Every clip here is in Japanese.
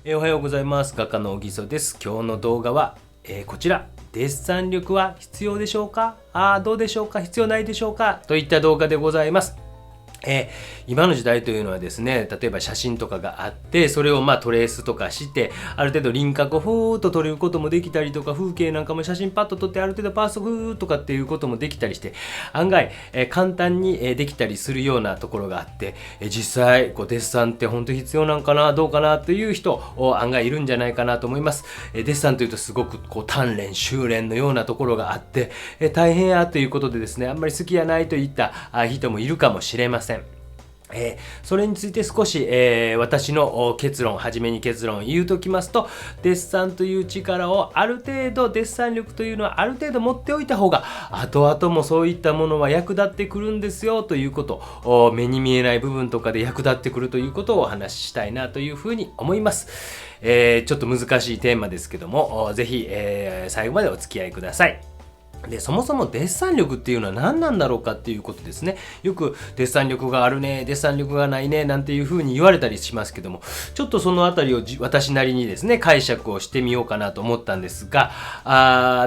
おはようございます。画家の小木曽です。今日の動画は、こちら、デッサン力は必要でしょうか？どうでしょうか？必要ないでしょうか？といった動画でございます。今の時代というのはですね、例えば写真とかがあって、それをトレースとかして、ある程度輪郭をふーっと撮れることもできたりとか、風景なんかも写真パッと撮って、ある程度パースフーとかっていうこともできたりして、案外、簡単にできたりするようなところがあって、実際デッサンって本当に必要なんかな、どうかなという人案外いるんじゃないかなと思います。デッサンというとすごく鍛錬修練のようなところがあって、大変やということでですね、あんまり好きやないといった人もいるかもしれません。それについて少し、私の初めに結論を言うときますと、デッサンという力をある程度、デッサン力というのはある程度持っておいた方が、後々もそういったものは役立ってくるんですよということを、目に見えない部分とかで役立ってくるということをお話ししたいなというふうに思います。ちょっと難しいテーマですけども、ぜひ、最後までお付き合いください。で、そもそもデッサン力っていうのは何なんだろうかっていうことですね。よくデッサン力があるね、デッサン力がないねなんていう風に言われたりしますけども、ちょっとそのあたりを私なりにですね、解釈をしてみようかなと思ったんですが、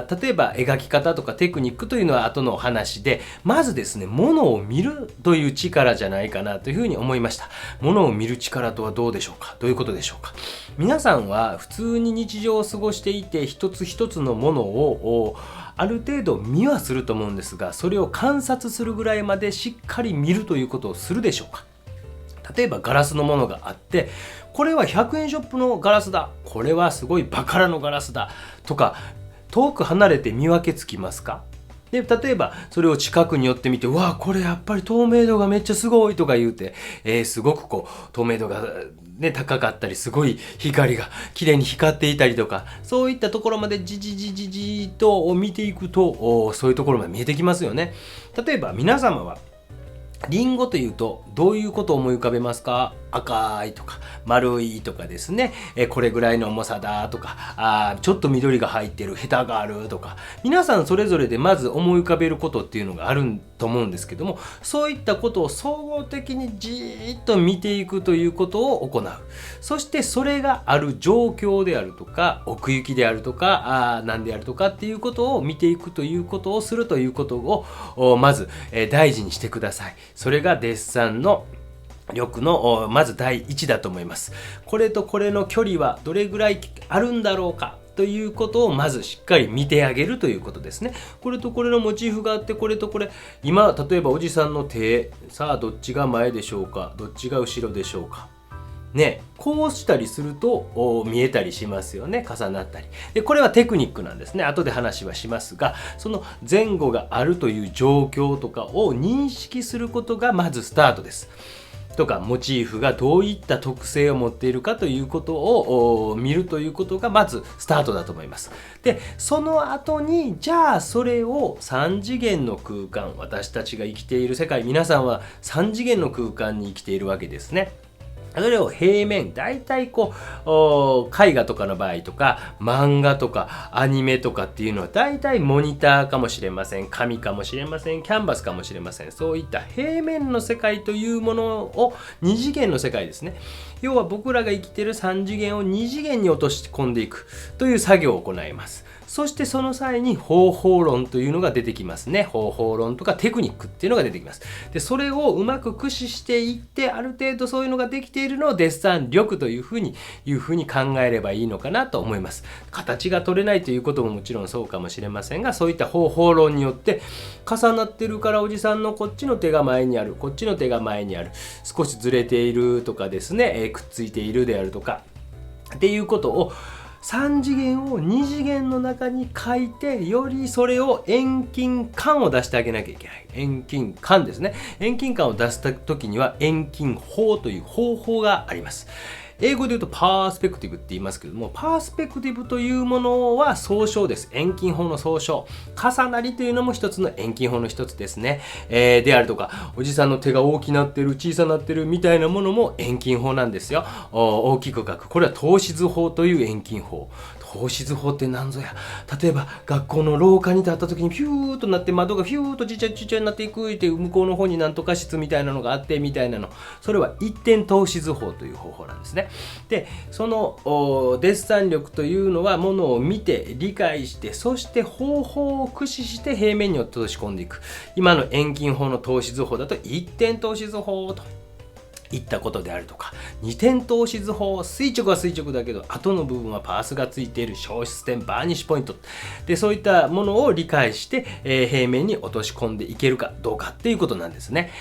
例えば描き方とかテクニックというのは後の話で、まずですね、物を見るという力じゃないかなという風に思いました。物を見る力とはどうでしょうか？どういうことでしょうか？皆さんは普通に日常を過ごしていて、一つ一つのものをある程度見はすると思うんですが、それを観察するぐらいまでしっかり見るということをするでしょうか？例えばガラスのものがあって、これは100円ショップのガラスだ、これはすごいバカラのガラスだとか、遠く離れて見分けつきますか？で、例えばそれを近くに寄ってみて、うわ、これやっぱり透明度がめっちゃすごいとか言うて、すごく透明度がね、高かったり、すごい光が綺麗に光っていたりとか、そういったところまでじーっと見ていくと、そういうところまで見えてきますよね。例えば皆様はリンゴというとどういうことを思い浮かべますか？赤いとか丸いとかですね、これぐらいの重さだとか、ちょっと緑が入ってる、ヘタがあるとか、皆さんそれぞれでまず思い浮かべることっていうのがあると思うんですけども、そういったことを総合的にじーっと見ていくということを行う。そしてそれがある状況であるとか、奥行きであるとか、何であるとかっていうことを見ていくということをするということをまず大事にしてください。それがデッサンの力のまず第一だと思います。これとこれの距離はどれぐらいあるんだろうかということをまずしっかり見てあげるということですね。これとこれのモチーフがあって、これとこれ、今例えばおじさんの手、さあどっちが前でしょうか、どっちが後ろでしょうかね、こうしたりすると見えたりしますよね。重なったりで、これはテクニックなんですね。後で話はしますが、その前後があるという状況とかを認識することがまずスタートです。とか、モチーフがどういった特性を持っているかということを見るということがまずスタートだと思います。で、その後にじゃあそれを3次元の空間、私たちが生きている世界、皆さんは3次元の空間に生きているわけですね。それを平面、大体絵画とかの場合とか、漫画とかアニメとかっていうのは大体モニターかもしれません、紙かもしれません、キャンバスかもしれません。そういった平面の世界というものを二次元の世界ですね。要は僕らが生きている3次元を2次元に落とし込んでいくという作業を行います。そしてその際に方法論というのが出てきますね。方法論とかテクニックっていうのが出てきます。で、それをうまく駆使していって、ある程度そういうのができているのをデッサン力というふうに考えればいいのかなと思います。形が取れないということももちろんそうかもしれませんが、そういった方法論によって重なってるからおじさんのこっちの手が前にある、こっちの手が前にある、少しずれているとかですね、くっついているであるとかっていうことを3次元を2次元の中に書いて、よりそれを遠近感を出してあげなきゃいけない。遠近感ですね。遠近感を出した時には遠近法という方法があります。英語で言うとパースペクティブって言いますけども、パースペクティブというものは総称です。遠近法の総称。重なりというのも一つの遠近法の一つですね。であるとか、おじさんの手が大きなってる、小さなってるみたいなものも遠近法なんですよ。大きく書く。これは透視図法という遠近法。透視図法って何ぞや。例えば学校の廊下に立った時にピューっとなって窓がピューっとちっちゃいちっちゃいになっていくって向こうの方になんとか室みたいなのがあってみたいなの、それは一点透視図法という方法なんですね。でそのデッサン力というのはものを見て理解して、そして方法を駆使して平面に落とし込んでいく。今の遠近法の透視図法だと一点透視図法といったことであるとか、二点透視図法、垂直は垂直だけど後の部分はパースがついている消失点バーニッシュポイントで、そういったものを理解して、平面に落とし込んでいけるかどうかっていうことなんですね。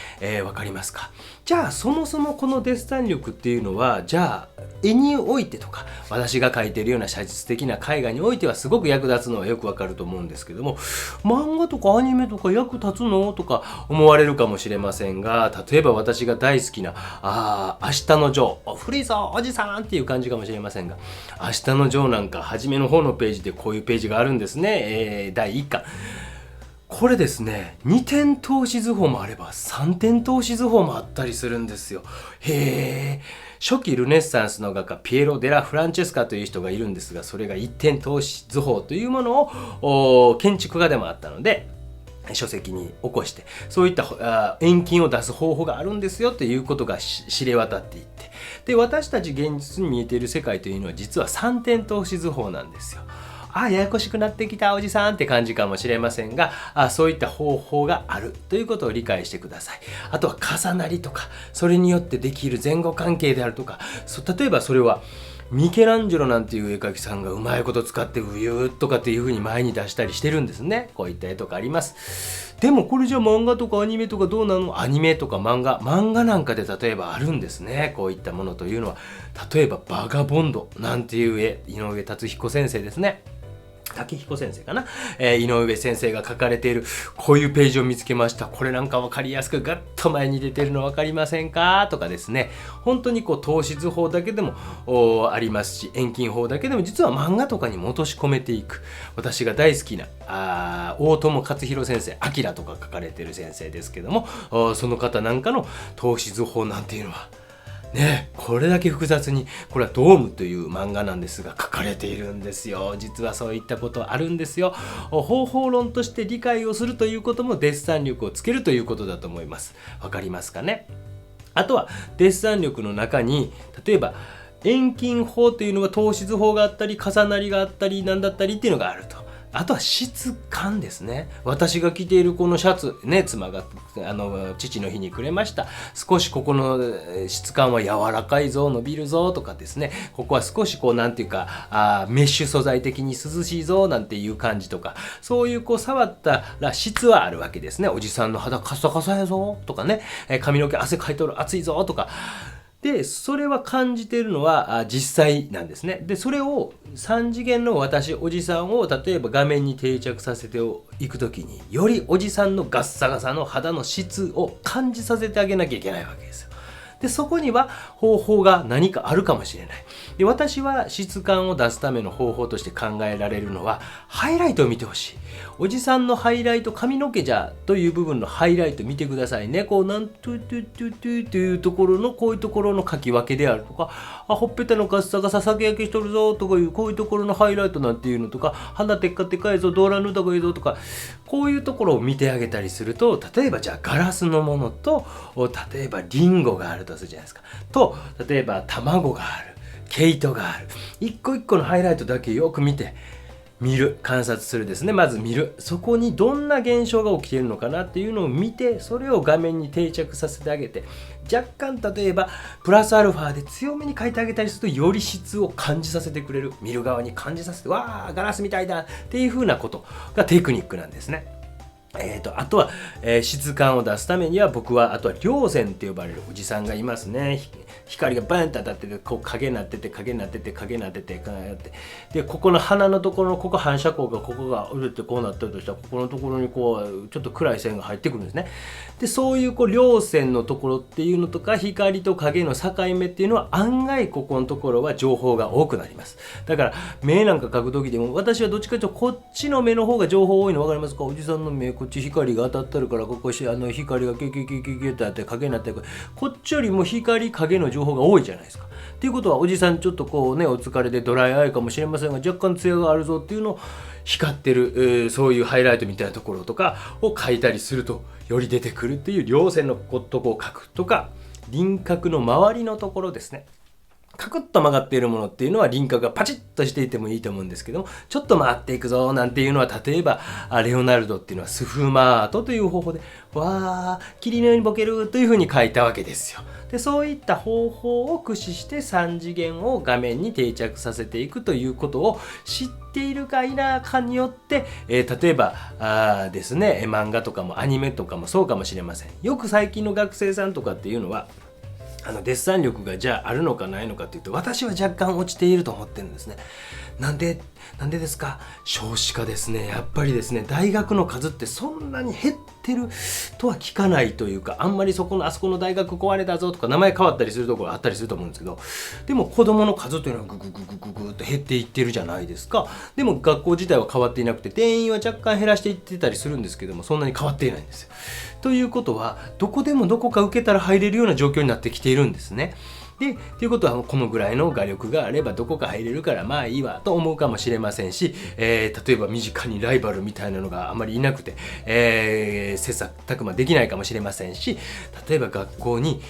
わかりますか？じゃあそもそもこのデッサン力っていうのは、じゃあ絵においてとか私が描いているような写実的な絵画においてはすごく役立つのはよくわかると思うんですけども、漫画とかアニメとか役立つのとか思われるかもしれませんが、例えば私が大好きな明日のジョー、古いぞおじさんっていう感じかもしれませんが、明日のジョーなんか初めの方のページでこういうページがあるんですね。第1巻。これですね、2点透視図法もあれば3点透視図法もあったりするんですよ。へー。初期ルネッサンスの画家ピエロ・デラ・フランチェスカという人がいるんですが、それが一点透視図法というものを建築家でもあったので書籍に起こして、そういった遠近を出す方法があるんですよということが知れ渡っていって、で私たち現実に見えている世界というのは実は3点透視図法なんですよ。ややこしくなってきたおじさんって感じかもしれませんが、そういった方法があるということを理解してください。あとは重なりとか、それによってできる前後関係であるとか、例えばそれはミケランジェロなんていう絵描きさんがうまいこと使ってウユーとかっていう風に前に出したりしてるんですね。こういった絵とかあります。でもこれじゃ漫画とかアニメとかどうなの？アニメとか漫画なんかで例えばあるんですね。こういったものというのは、例えばバガボンドなんていう絵、井上達彦先生ですね。竹彦先生かな、井上先生が書かれているこういうページを見つけました。これなんか分かりやすくガッと前に出てるの分かりませんかとかですね、本当にこう透視図法だけでもありますし、遠近法だけでも実は漫画とかにも落とし込めていく。私が大好きな大友克洋先生、アキラとか書かれている先生ですけども、その方なんかの透視図法なんていうのはね、これだけ複雑に、これはドームという漫画なんですが書かれているんですよ。実はそういったことあるんですよ。方法論として理解をするということもデッサン力をつけるということだと思います。わかりますかね？あとはデッサン力の中に、例えば遠近法というのは透視図法があったり重なりがあったりなんだったりっていうのがあると。あとは質感ですね。私が着ているこのシャツね、妻が父の日にくれました。少しここの質感は柔らかいぞ、伸びるぞとかですね、ここは少しこうなんていうかメッシュ素材的に涼しいぞなんていう感じとか、そういうこう触ったら質はあるわけですね。おじさんの肌カサカサやぞとかね、髪の毛汗かいとる暑いぞとか。でそれは感じているのは実際なんですね。でそれを3次元の私おじさんを例えば画面に定着させていくときに、よりおじさんのガッサガサの肌の質を感じさせてあげなきゃいけないわけですよ。でそこには方法が何かあるかもしれない。で私は質感を出すための方法として考えられるのは、ハイライトを見てほしい。おじさんのハイライト、髪の毛じゃという部分のハイライト見てくださいね。こうなんというところのこういうところの書き分けであるとか、ほっぺたのガッサガサ酒焼けしとるぞとかいうこういうところのハイライトなんていうのとか、鼻テッカテカいぞ、ドーランヌダがいいぞとか、こういうところを見てあげたりすると、例えばじゃあガラスのものと、例えばリンゴがあるとするじゃないですか。と例えば卵がある、毛糸がある、一個一個のハイライトだけよく見て見る、観察するですね。まず見る、そこにどんな現象が起きているのかなっていうのを見て、それを画面に定着させてあげて、若干例えばプラスアルファで強めに描いてあげたりすると、より質を感じさせてくれる、見る側に感じさせて、わーガラスみたいだっていう風なことがテクニックなんですね。あとは、質感を出すためには、僕はあとは稜線って呼ばれるおじさんがいますね。光がバンと当たってて、こう影になってて影になってて影になっててこうやって、でここの鼻のところのここ反射光がここがうるってこうなってるとしたら、ここのところにこうちょっと暗い線が入ってくるんですね。でそういうこう稜線のところっていうのとか、光と影の境目っていうのは案外ここのところは情報が多くなります。だから目なんか描く時でも、私はどっちかというとこっちの目の方が情報多いの分かりますか？おじさんの目こっち光が当たってるからここ光がキュキュキュキュキュってあって影になってこっちよりも光影の情報が多いじゃないですか。っていうことはおじさんちょっとこうねお疲れでドライアイかもしれませんが若干艶があるぞっていうのを光ってる、そういうハイライトみたいなところとかを描いたりするとより出てくるっていう稜線のとこを描くとか輪郭の周りのところですね。カクッと曲がっているものっていうのは輪郭がパチッとしていてもいいと思うんですけどもちょっと回っていくぞなんていうのは例えばレオナルドっていうのはスフマートという方法でわー霧のようにボケるというふうに書いたわけですよ。でそういった方法を駆使して3次元を画面に定着させていくということを知っているか否かによって、例えばですね漫画とかもアニメとかもそうかもしれません。よく最近の学生さんとかっていうのはデッサン力がじゃああるのかないのかっていうと私は若干落ちていると思ってるんですね。なんでですか。少子化ですね。やっぱりですね大学の数ってそんなに減ってるとは聞かないというかあんまりあそこの大学壊れたぞとか名前変わったりするところあったりすると思うんですけどでも子どもの数というのはググググググっと減っていってるじゃないですか。でも学校自体は変わっていなくて定員は若干減らしていってたりするんですけどもそんなに変わっていないんですよ。ということはどこでもどこか受けたら入れるような状況になってきているんですね。でということはこのぐらいの画力があればどこか入れるからまあいいわと思うかもしれませんし、例えば身近にライバルみたいなのがあまりいなくて、切磋琢磨できないかもしれませんし例えば学校に、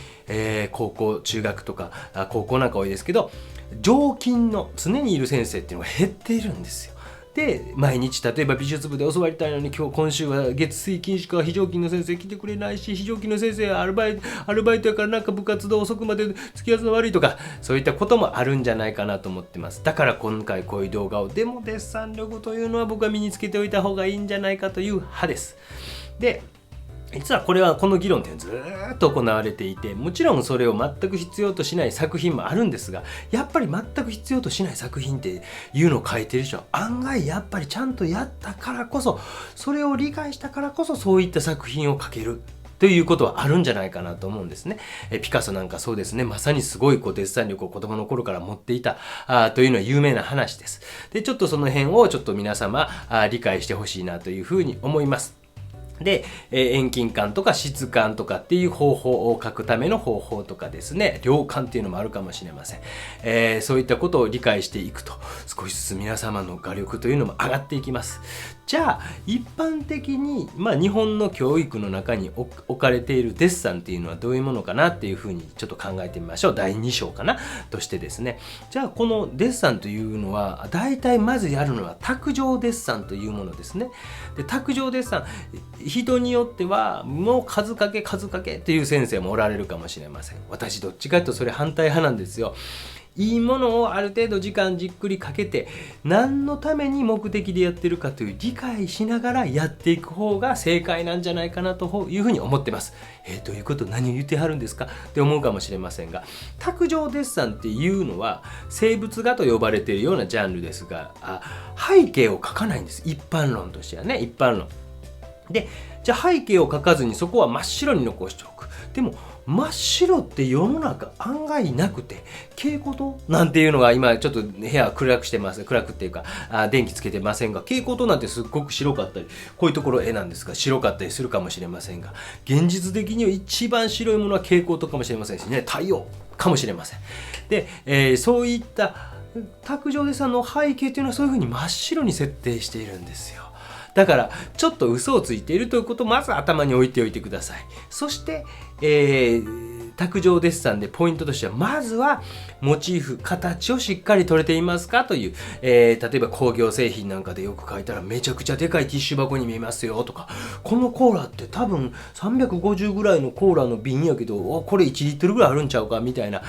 高校中学とか高校なんか多いですけど常勤の常にいる先生っていうのが減っているんですよ。で毎日例えば美術部で教わりたいのに今週は月水金しか非常勤の先生来てくれないし非常勤の先生はアルバイトやからなんか部活動遅くまで付き合わずの悪いとかそういったこともあるんじゃないかなと思ってます。だから今回こういう動画をでもデッサン力というのは僕は身につけておいた方がいいんじゃないかという派です。で実はこの議論ってずっと行われていてもちろんそれを全く必要としない作品もあるんですがやっぱり全く必要としない作品っていうのを書いてる人は案外やっぱりちゃんとやったからこそそれを理解したからこそそういった作品を書けるということはあるんじゃないかなと思うんですね。ピカソなんかそうですね。まさにすごいデッサン力を子供の頃から持っていたというのは有名な話です。でちょっとその辺をちょっと皆様理解してほしいなというふうに思います。で、遠近感とか質感とかっていう方法を書くための方法とかですね量感っていうのもあるかもしれません、そういったことを理解していくと少しずつ皆様の画力というのも上がっていきます。じゃあ一般的に、日本の教育の中に置かれているデッサンっていうのはどういうものかなっていうふうにちょっと考えてみましょう。第2章かなとしてですね。じゃあこのデッサンというのは大体まずやるのは卓上デッサンというものですね。で卓上デッサン人によってはもう数かけっていう先生もおられるかもしれません。私どっちかというとそれ反対派なんですよ。いいものをある程度時間じっくりかけて何のために目的でやってるかという理解しながらやっていく方が正解なんじゃないかなというふうに思ってます。どういうこと何を言ってはるんですかって思うかもしれませんが卓上デッサンっていうのは生物画と呼ばれているようなジャンルですが背景を描かないんです。一般論としてはね一般論でじゃあ背景を描かずにそこは真っ白に残しておく。でも真っ白って世の中案外なくて蛍光灯なんていうのが今ちょっと部屋暗くしてます。暗くっていうか電気つけてませんが蛍光灯なんてすっごく白かったりこういうところ絵なんですが白かったりするかもしれませんが現実的には一番白いものは蛍光灯かもしれませんしね太陽かもしれません。で、そういった卓上デッサンの背景というのはそういうふうに真っ白に設定しているんですよ。だからちょっと嘘をついているということをまず頭に置いておいてください。そして、卓上デッサンでポイントとしてはまずはモチーフ形をしっかり取れていますかという、例えば工業製品なんかでよく書いたらめちゃくちゃでかいティッシュ箱に見えますよとかこのコーラって多分350ぐらいのコーラの瓶やけどこれ1リットルぐらいあるんちゃうかみたいな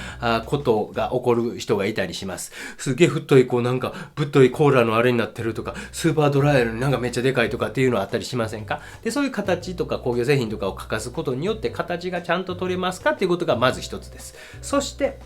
ことが起こる人がいたりします。すげえ太いなんかぶっといコーラのあれになってるとかスーパードライヤーになんかめっちゃでかいとかっていうのはあったりしませんか。でそういう形とか工業製品とかを書かすことによって形がちゃんと取れますかっていうことがまず一つです。そして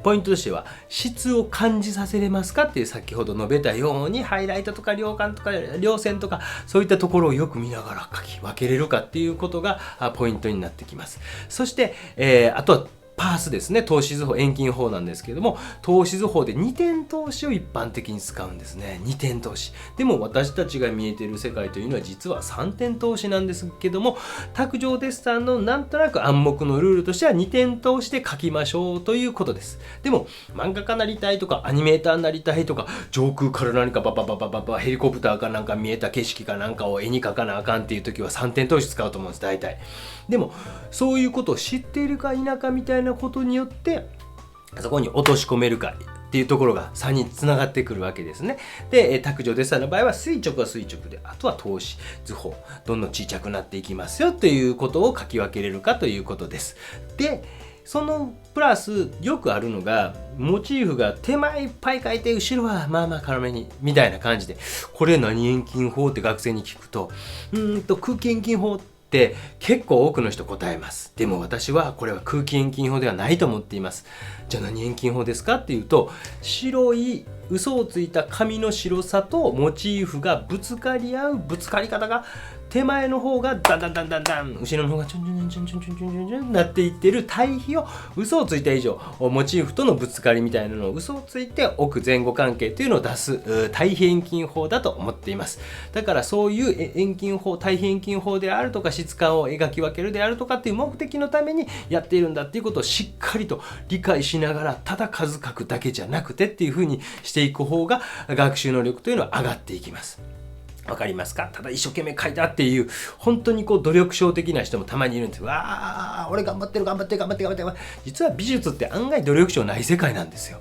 ポイントとしては質を感じさせれますかっていう先ほど述べたようにハイライトとか量感とか量線とかそういったところをよく見ながら書き分けれるかっていうことがポイントになってきます。そして、あとはパースですね。投資図法、遠近法なんですけども、投資図法で2点投資を一般的に使うんですね。2点投資。でも私たちが見えている世界というのは実は3点投資なんですけども、卓上デッサンのなんとなく暗黙のルールとしては2点投資で書きましょうということです。でも漫画家になりたいとかアニメーターになりたいとか、上空から何かババババババヘリコプターかなんか見えた景色かなんかを絵に描かなあかんっていう時は3点投資使うと思うんです、大体。でもそういうことを知っているか否かみたいなことによってそこに落とし込めるかっていうところが3につながってくるわけですね。で、卓上デッサンの場合は垂直は垂直で、あとは投資図法どんどん小さくなっていきますよということを書き分けれるかということです。で、そのプラスよくあるのが、モチーフが手前いっぱい書いて後ろはまあまあ軽めにみたいな感じで、これ何遠近法って学生に聞くと、空気遠近法って結構多くの人答えます。でも私はこれは空気遠近法ではないと思っています。じゃあ何遠近法ですかっていうと、白い嘘をついた紙の白さとモチーフがぶつかり合うぶつかり方が、手前の方がだんだんだんだんだん、後ろの方がちょんちょんちょんちょんちょんちょんちょんちょんなっていってる対比を、嘘をついた以上モチーフとのぶつかりみたいなのを嘘をついて置く前後関係というのを出す対比遠近法だと思っています。だからそういう遠近法、対比遠近法であるとか、質感を描き分けるであるとかっていう目的のためにやっているんだっていうことをしっかりと理解しながら、ただ数書くだけじゃなくてっていう風にしていく方が学習能力というのは上がっていきます。わかりますか？ただ一生懸命書いたっていう本当にこう努力症的な人もたまにいるんです。わー、俺頑張ってる頑張ってる頑張ってる頑張ってる。実は美術って案外努力症ない世界なんですよ。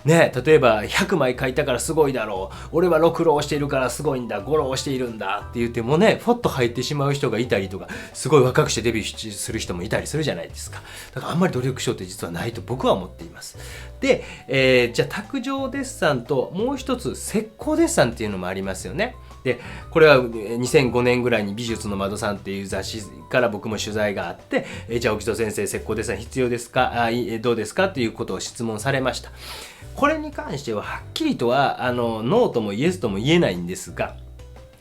ね、例えば100枚書いたからすごいだろう、俺は6浪しているからすごいんだ、5浪しているんだって言ってもね、ふっと入ってしまう人がいたりとか、すごい若くしてデビューする人もいたりするじゃないですか。だからあんまり努力症って実はないと僕は思っています。で、じゃあ卓上デッサンともう一つ石膏デッサンっていうのもありますよね。で、これは2005年ぐらいに美術の窓さんっていう雑誌から僕も取材があって、じゃあ沖戸先生、石膏デッサン必要ですか、どうですかっていうことを質問されました。これに関してははっきりとはノーともイエスとも言えないんですが、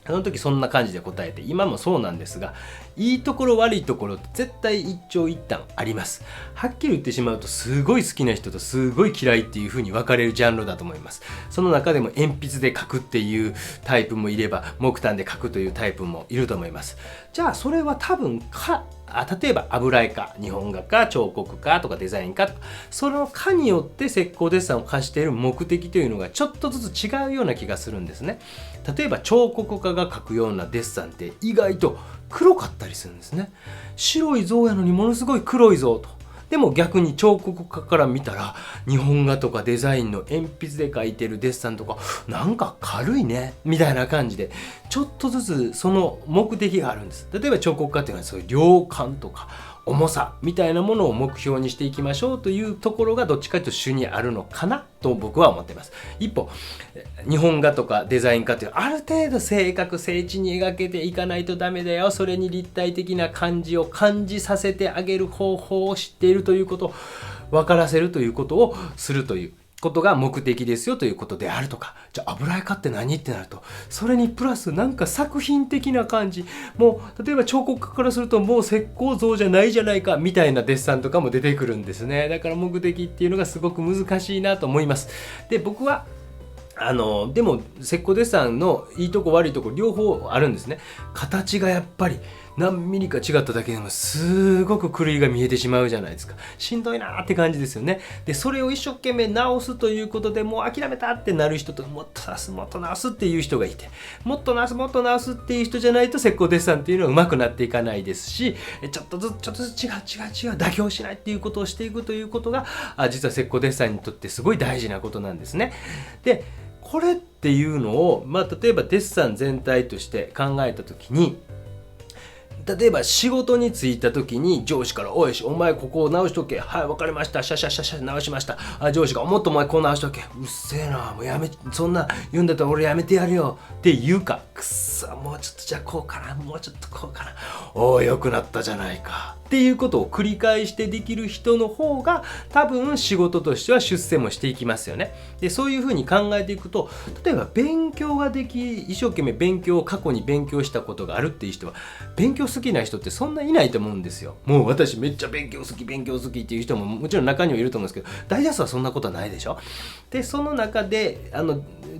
その時そんな感じで答えて、今もそうなんですが、いいところ悪いところって絶対一長一短あります。はっきり言ってしまうと、すごい好きな人とすごい嫌いっていう風に分かれるジャンルだと思います。その中でも鉛筆で描くっていうタイプもいれば、木炭で描くというタイプもいると思います。じゃあそれは多分例えば油絵か日本画か彫刻かとかデザインかとか、その科によって石膏デッサンを課している目的というのがちょっとずつ違うような気がするんですね。例えば彫刻家が描くようなデッサンって意外と黒かったりするんですね。白い像やのにものすごい黒い像と。でも逆に彫刻家から見たら、日本画とかデザインの鉛筆で描いてるデッサンとか、なんか軽いねみたいな感じで、ちょっとずつその目的があるんです。例えば彫刻家っていうのはそういう量感とか重さみたいなものを目標にしていきましょうというところがどっちかというと主にあるのかなと僕は思っています。一方、日本画とかデザイン画というある程度正確精緻に描けていかないとダメだよ、それに立体的な感じを感じさせてあげる方法を知っているということを分からせるということをするということが目的ですよということであるとか、じゃあ油絵家って何ってなると、それにプラスなんか作品的な感じ、もう例えば彫刻家からするともう石膏像じゃないじゃないかみたいなデッサンとかも出てくるんですね。だから目的っていうのがすごく難しいなと思います。で、僕はでも石膏デッサンのいいとこ悪いとこ両方あるんですね。形がやっぱり何ミリか違っただけでもすごく狂いが見えてしまうじゃないですか。しんどいなーって感じですよね。で、それを一生懸命直すということでもう諦めたってなる人と、もっと直すもっと直すっていう人がいて、もっと直すもっと直すっていう人じゃないと石膏デッサンっていうのは上手くなっていかないですし、ちょっとずつ違う妥協しないっていうことをしていくということが実は石膏デッサンにとってすごい大事なことなんですね。で、これっていうのを、例えばデッサン全体として考えたときに、例えば仕事に就いた時に上司からお前ここを直しとけ、はい分かりました、シャシャシャシャ直しました。上司がもっとお前こう直しとけ、うっせえな、もうやめ、そんな言うんだったら俺やめてやるよって言うか、くっそもうちょっとじゃあこうかな、もうちょっとこうかな、おお良くなったじゃないかっていうことを繰り返してできる人の方が多分仕事としては出世もしていきますよね。でそういうふうに考えていくと、例えば勉強ができ、一生懸命勉強を過去に勉強したことがあるっていう人は、勉強好きな人ってそんないないと思うんですよ。もう私めっちゃ勉強好きっていう人ももちろん中にはいると思うんですけど、大多数はそんなことはないでしょ。でその中で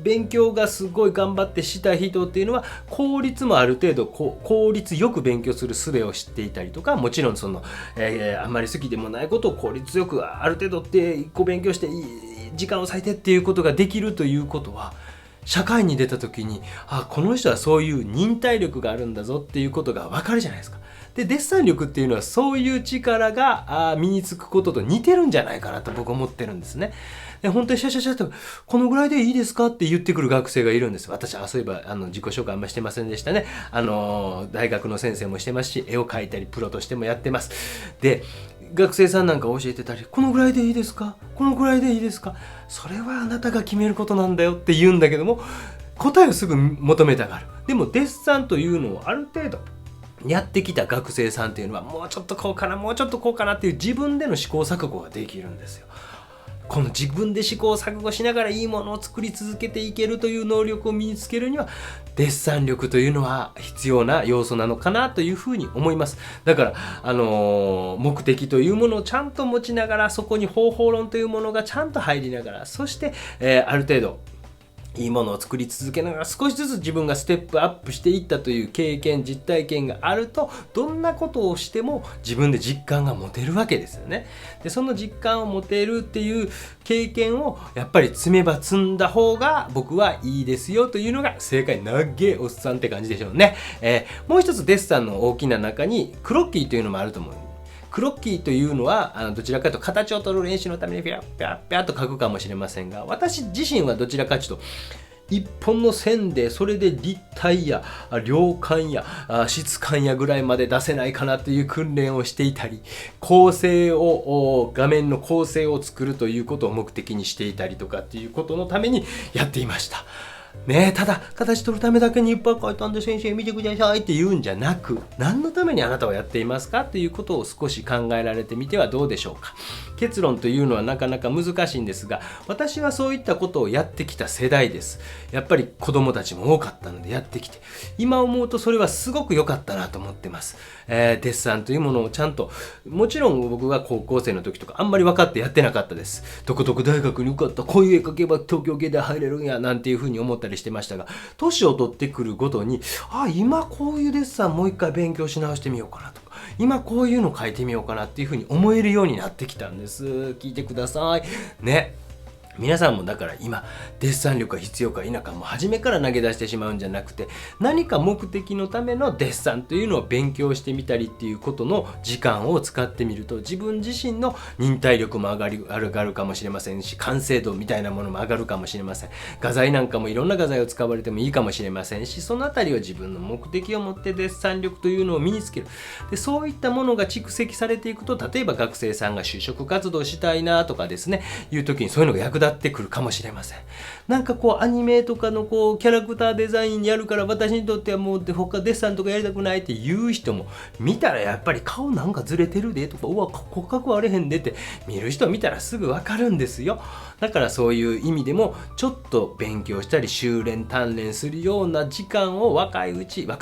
勉強がすごい頑張ってした人っていうのは効率もある程度効率よく勉強する術を知っていたりとか、もちろんあんまり好きでもないことを効率よくある程度って一個勉強して時間を割いてっていうことができるということは、社会に出た時にこの人はそういう忍耐力があるんだぞっていうことが分かるじゃないですか。でデッサン力っていうのはそういう力が身につくことと似てるんじゃないかなと僕は思ってるんですね。で本当にシャシャシャとこのぐらいでいいですかって言ってくる学生がいるんです。私そういえば自己紹介あんましてませんでしたね。大学の先生もしてますし、絵を描いたりプロとしてもやってます。で学生さんなんか教えてたり、このぐらいでいいですか、このぐらいでいいですか、それはあなたが決めることなんだよって言うんだけども、答えをすぐ求めたがる。でもデッサンというのをある程度やってきた学生さんっていうのは、もうちょっとこうかな、もうちょっとこうかなっていう自分での試行錯誤ができるんですよ。この自分で試行錯誤しながらいいものを作り続けていけるという能力を身につけるには、デッサン力というのは必要な要素なのかなというふうに思います。だから、目的というものをちゃんと持ちながら、そこに方法論というものがちゃんと入りながら、そして、ある程度いいものを作り続けながら少しずつ自分がステップアップしていったという経験、実体験があると、どんなことをしても自分で実感が持てるわけですよね。でその実感を持てるっていう経験をやっぱり積めば積んだ方が僕はいいですよというのが正解。なっげえおっさんって感じでしょうね。もう一つデッサンの大きな中にクロッキーというのもあると思う。クロッキーというのはどちらかというと形を取る練習のためにピャッピャッピャッと書くかもしれませんが、私自身はどちらかというと一本の線でそれで立体や量感や質感やぐらいまで出せないかなという訓練をしていたり、画面の構成を作るということを目的にしていたりとかっていうことのためにやっていました。ねえ、ただ形取るためだけにいっぱい書いたんで先生見てくださいって言うんじゃなく、何のためにあなたはやっていますかっていうことを少し考えられてみてはどうでしょうか。結論というのはなかなか難しいんですが、私はそういったことをやってきた世代です。やっぱり子供たちも多かったのでやってきて、今思うとそれはすごく良かったなと思ってます。デッサンというものをちゃんと、もちろん僕が高校生の時とかあんまり分かってやってなかったです。どこどこ大学に受かった、こういう絵描けば東京芸大入れるんやなんていうふうに思ったりしてましたが、年を取ってくるごとに今こういうデッサンもう一回勉強し直してみようかなとか、今こういうの書いてみようかなっていうふうに思えるようになってきたんです。聞いてくださいね。皆さんもだから今デッサン力が必要か否かも初めから投げ出してしまうんじゃなくて、何か目的のためのデッサンというのを勉強してみたりっていうことの時間を使ってみると、自分自身の忍耐力も上がるかもしれませんし、完成度みたいなものも上がるかもしれません。画材なんかもいろんな画材を使われてもいいかもしれませんし、そのあたりは自分の目的を持ってデッサン力というのを身につける。でそういったものが蓄積されていくと、例えば学生さんが就職活動したいなとかですね、いう時にそういうのが役立ってくるかもしれません。なんかアニメとかのキャラクターデザインやるから私にとってはもう他デッサンとかやりたくないっていう人も、見たらやっぱり顔なんかずれてるでとか、骨格割れへんでって見る人見たらすぐわかるんですよ。だからそういう意味でもちょっと勉強したり修練鍛錬するような時間を若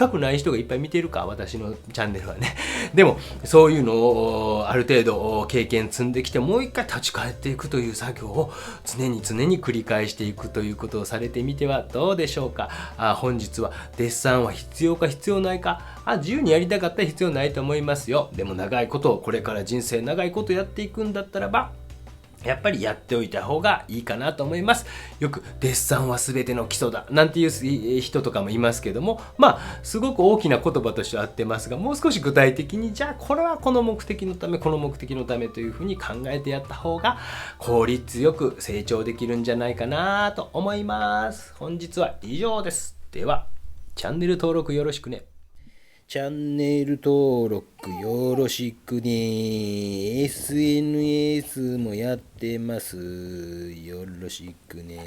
くない人がいっぱい見てるか、私のチャンネルはね。でもそういうのをある程度経験積んできて、もう一回立ち返っていくという作業を常に繰り返していくということをされてみてはどうでしょうか。本日はデッサンは必要か必要ないか、自由にやりたかったら必要ないと思いますよ。でも長いことこれから人生長いことやっていくんだったらば、やっぱりやっておいた方がいいかなと思います。よくデッサンは全ての基礎だなんていう人とかもいますけども、すごく大きな言葉としては合ってますが、もう少し具体的に、じゃあこれはこの目的のためというふうに考えてやった方が効率よく成長できるんじゃないかなと思います。本日は以上です。ではチャンネル登録よろしくね。チャンネル登録よろしくね。SNS もやってます。よろしくね。